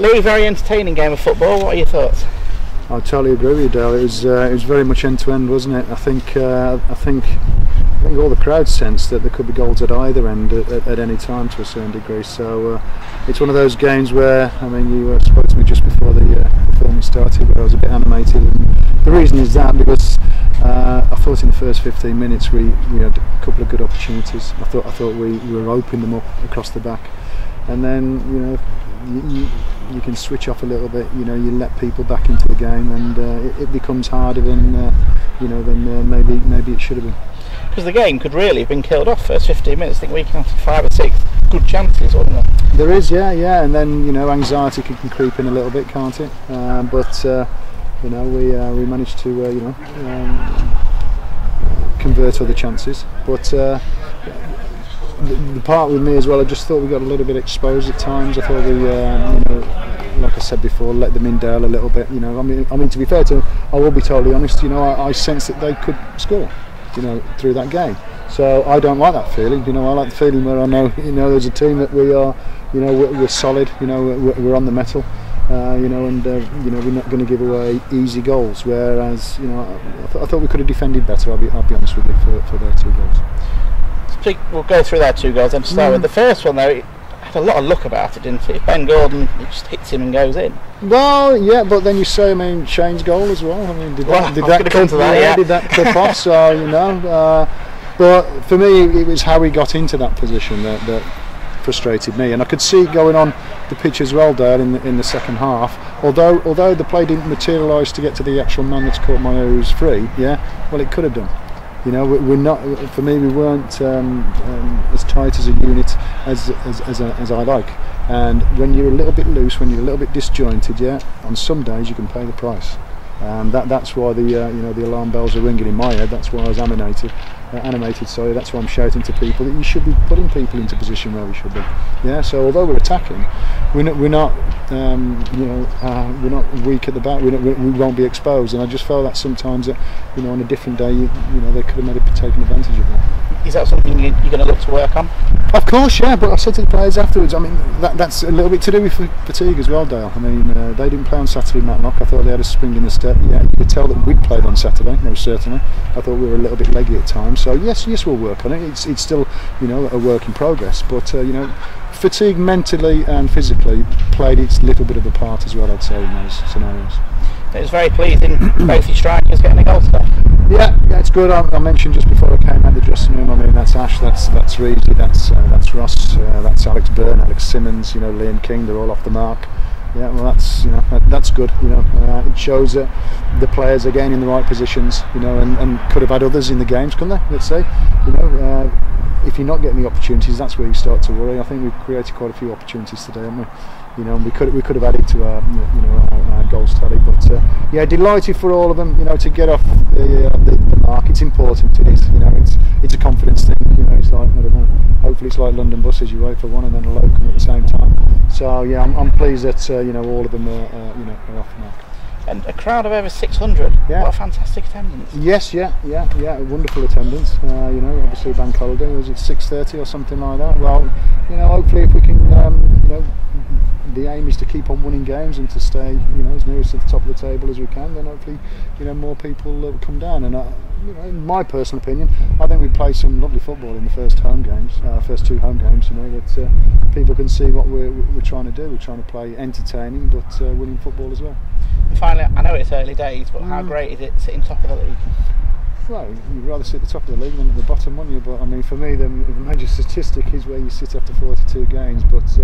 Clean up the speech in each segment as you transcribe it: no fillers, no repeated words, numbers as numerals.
Lee, very entertaining game of football. What are your thoughts? I totally agree with you, Dale. It was very much end to end, wasn't it? I think all the crowd sensed that there could be goals at either end at any time to a certain degree. So it's one of those games where, I mean, you spoke to me just before the filming started, where I was a bit animated, and the reason is that because I thought in the first 15 minutes we had a couple of good opportunities. I thought we were opening them up across the back, and then you can switch off a little bit. You let people back into the game, and it becomes harder than maybe it should have been. Because the game could really have been killed off first 15 minutes. I think we can have 5 or 6 good chances, wasn't there? There is, yeah, and then anxiety can creep in a little bit, can't it? But we managed to convert other chances. But the part with me as well, I just thought we got a little bit exposed at times. I thought we, like I said before, let them in Dale a little bit. I mean, to be fair to them, I will be totally honest. I sensed that they could score, through that game. So I don't like that feeling. I like the feeling where I know, there's a team that we are, we're solid. We're on the metal. We're not going to give away easy goals. Whereas, I thought we could have defended better. I'll be honest with you for their 2 goals. We'll go through their 2 goals then to start with. The first one though, it had a lot of luck about it, didn't it? Ben Gordon, it just hits him and goes in. Well, yeah, but then you say, Shane's goal as well. I mean, did that clip off? So but for me, it was how he got into that position that frustrated me, and I could see it going on the pitch as well, Dale, in the second half. Although the play didn't materialise to get to the actual man that's caught my eye who's free. Yeah, well, it could have done. We're not. For me, we weren't as tight as a unit as I like. And when you're a little bit loose, when you're a little bit disjointed, yeah, on some days you can pay the price. And that's why the alarm bells are ringing in my head. That's why I was animated. Sorry, that's why I'm shouting to people that you should be putting people into position where we should be. Yeah. So although we're attacking, we're not weak at the back. We won't be exposed. And I just felt that sometimes that on a different day, they could have maybe taken advantage of that. Is that something you're going to look to work on? Of course, yeah. But I said to the players afterwards, I mean, that's a little bit to do with fatigue as well, Dale. I mean, they didn't play on Saturday, Matlock. I thought they had a spring in the step. Yeah, you could tell that we'd played on Saturday, most certainly. I thought we were a little bit leggy at times. So yes, we'll work on it. It's still, a work in progress. But fatigue mentally and physically played its little bit of a part as well, I'd say, in those scenarios. It was very pleasing, both your strikers getting a goal today. Yeah, it's good. I mentioned just before I came out of the dressing room, I mean, that's Ash, that's Reedy, that's Ross, that's Alex Byrne, Alex Simmons, Liam King, they're all off the mark. Yeah, well, that's good. It shows that the players are getting in the right positions, and could have had others in the games, couldn't they? Let's say, if you're not getting the opportunities, that's where you start to worry. I think we've created quite a few opportunities today, haven't we? We could have added to our goals tally, but yeah, delighted for all of them. To get off the mark. It's important. It is. It's a confidence thing. It's like, I don't know. Hopefully, it's like London buses. You wait for one and then a locum at the same time. So yeah, I'm pleased that all of them are off the mark. And a crowd of over 600. Yeah. What a fantastic attendance. Yes, yeah, wonderful attendance. Obviously bank holiday, was it 6:30 or something like that? Well, hopefully if we can, the aim is to keep on winning games and to stay, as nearest to the top of the table as we can. Then hopefully, more people will come down. And in my personal opinion, I think we played some lovely football in the first 2 home games. That people can see what we're trying to do. We're trying to play entertaining but winning football as well. And finally, I know it's early days, but how great is it sitting top of the league? Well, you'd rather sit at the top of the league than at the bottom, wouldn't you? But I mean, for me, the major statistic is where you sit after 42 games. But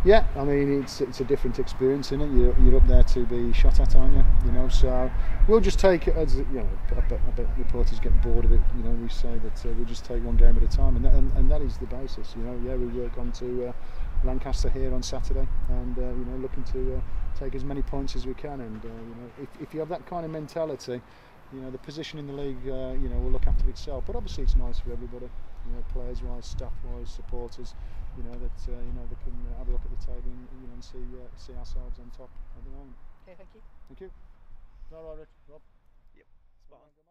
yeah, I mean, it's a different experience, isn't it? You're up there to be shot at, aren't you? So we'll just take it as I bet reporters get bored of it. We say that we'll just take one game at a time, and that is the basis. Yeah, we work on to Lancaster here on Saturday, and looking to take as many points as we can. And if you have that kind of mentality, the position in the league, will look after itself. But obviously, it's nice for everybody, players-wise, staff-wise, supporters. That they can have a look at the table and see ourselves on top at the moment. Okay, thank you. Thank you. All right, Rob. Yep, spot on.